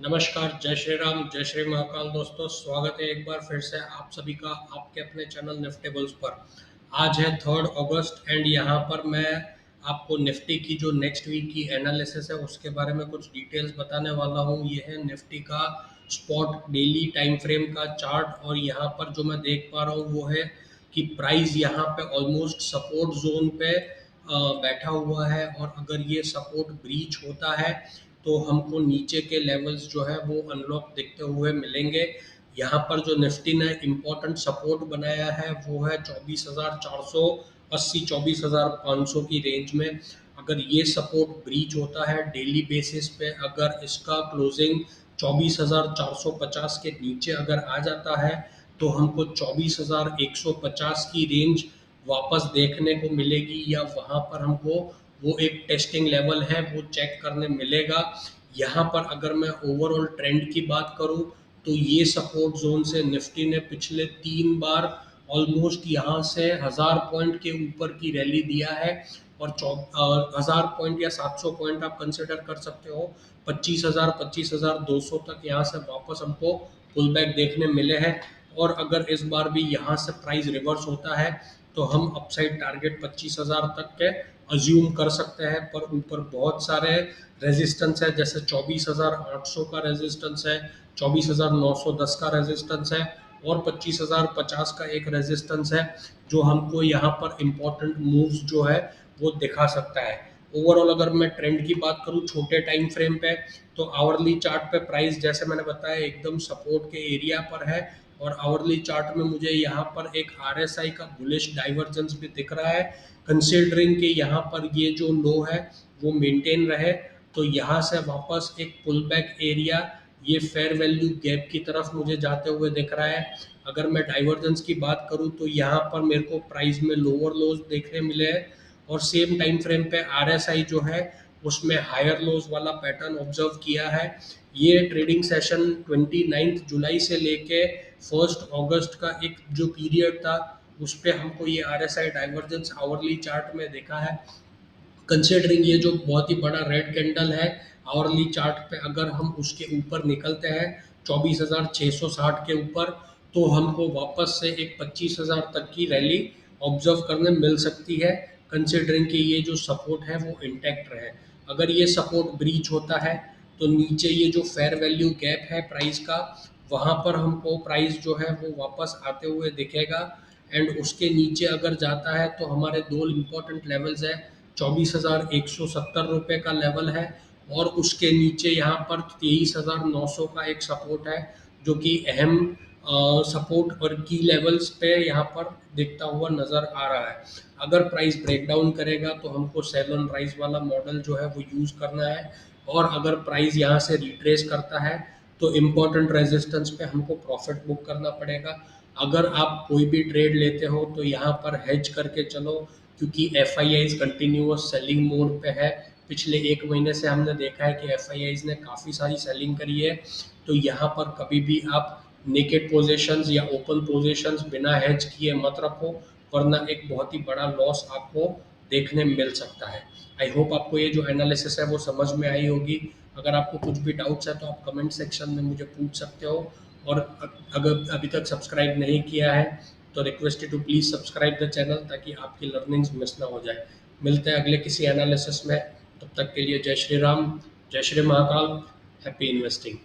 नमस्कार, जय श्री राम, जय श्री महाकाल दोस्तों। स्वागत है एक बार फिर से आप सभी का आपके अपने चैनल निफ्टेबल्स पर। आज है 3 अगस्त एंड यहाँ पर मैं आपको निफ्टी की जो नेक्स्ट वीक की एनालिसिस है उसके बारे में कुछ डिटेल्स बताने वाला हूँ। ये है निफ्टी का स्पॉट डेली टाइम फ्रेम का चार्ट और यहाँ पर जो मैं देख पा रहा हूँ वो है कि प्राइस यहाँ पे ऑलमोस्ट सपोर्ट जोन पे बैठा हुआ है और अगर ये सपोर्ट ब्रीच होता है तो हमको नीचे के लेवल्स जो है वो अनलॉक दिखते हुए मिलेंगे। यहाँ पर जो निफ्टी ने इम्पोर्टेंट सपोर्ट बनाया है वो है 24,480 24,500 की रेंज में। अगर ये सपोर्ट ब्रीच होता है डेली बेसिस पे, अगर इसका क्लोजिंग 24,450 के नीचे अगर आ जाता है तो हमको 24,150 की रेंज वापस देखने को मिलेगी या वहाँ पर हमको वो एक टेस्टिंग लेवल है वो चेक करने मिलेगा। यहाँ पर अगर मैं ओवरऑल ट्रेंड की बात करूँ तो ये सपोर्ट जोन से निफ्टी ने पिछले 3 बार ऑलमोस्ट यहाँ से 1000 पॉइंट के ऊपर की रैली दिया है और 1000 पॉइंट या 700 पॉइंट आप कंसिडर कर सकते हो। 25,000 25,200 तक यहाँ से वापस हमको पुल बैक देखने मिले हैं और अगर इस बार भी यहाँ से प्राइस रिवर्स होता है तो हम अपसाइड टारगेट 25,000 तक के अज्यूम कर सकते हैं। पर ऊपर बहुत सारे रेजिस्टेंस है, जैसे 24,800 का रेजिस्टेंस है, 24,910 का रेजिस्टेंस है और 25,050 का एक रेजिस्टेंस है जो हमको यहाँ पर इम्पोर्टेंट मूव्स जो है वो दिखा सकता है। ओवरऑल अगर मैं ट्रेंड की बात करूँ छोटे टाइम फ्रेम पे तो आवरली चार्ट पे प्राइस जैसे मैंने बताया एकदम सपोर्ट के एरिया पर है और आवरली चार्ट में मुझे यहाँ पर एक आरएसआई का बुलिश डाइवर्जेंस भी दिख रहा है। कंसीडरिंग कि यहाँ पर ये जो लो है वो मेंटेन रहे तो यहाँ से वापस एक पुल बैक एरिया ये फेयर वैल्यू गैप की तरफ मुझे जाते हुए दिख रहा है। अगर मैं डाइवर्जेंस की बात करूँ तो यहाँ पर मेरे को प्राइस में लोअर लोज देखने मिले हैं और सेम टाइम फ्रेम पे आरएसआई जो है उसमें हायर लोज वाला पैटर्न ऑब्जर्व किया है। ये ट्रेडिंग सेशन 29 जुलाई से लेके 1 अगस्त का एक जो पीरियड था उस पे हमको ये आरएसआई डाइवर्जेंस आवरली चार्ट में देखा है। कंसिडरिंग ये जो बहुत ही बड़ा रेड कैंडल है आवरली चार्ट पे, अगर हम उसके ऊपर निकलते हैं 24,660 के ऊपर तो हमको वापस से एक 25,000 तक की रैली ऑब्जर्व करने मिल सकती है। कंसिडरिंग कि ये जो सपोर्ट है वो इंटैक्ट रहे। अगर ये सपोर्ट ब्रीच होता है तो नीचे ये जो फेयर वैल्यू गैप है प्राइस का वहाँ पर हमको प्राइस जो है वो वापस आते हुए दिखेगा एंड उसके नीचे अगर जाता है तो हमारे दो इम्पोर्टेंट लेवल्स है। 24,170 रुपये का लेवल है और उसके नीचे यहाँ पर 23,900 का एक सपोर्ट है जो कि अहम सपोर्ट और की लेवल्स पे यहाँ पर दिखता हुआ नज़र आ रहा है। अगर प्राइस ब्रेकडाउन करेगा तो हमको सेल ऑन राइज वाला मॉडल जो है वो यूज़ करना है और अगर प्राइस यहाँ से रिट्रेस करता है तो इम्पोर्टेंट रेजिस्टेंस पे हमको प्रॉफिट बुक करना पड़ेगा। अगर आप कोई भी ट्रेड लेते हो तो यहाँ पर हेज करके चलो क्योंकि F I eyes continuous selling mode पे है। पिछले 1 महीने से हमने देखा है कि एफ आई आईज ने काफ़ी सारी सेलिंग करी है तो यहाँ पर कभी भी आप नेकेड पोजीशंस या ओपन पोजीशंस बिना हेज किए मत रखो वरना एक बहुत ही बड़ा लॉस आपको देखने मिल सकता है। आई होप आपको ये जो एनालिसिस है वो समझ में आई होगी। अगर आपको कुछ भी डाउट्स है तो आप कमेंट सेक्शन में मुझे पूछ सकते हो और अगर अभी तक सब्सक्राइब नहीं किया है तो request to please subscribe the channel ताकि आपकी लर्निंग्स मिस ना हो जाए। मिलते हैं अगले किसी एनालिसिस में, तब तक के लिए जय श्री राम, जय श्री महाकाल, हैप्पी इन्वेस्टिंग।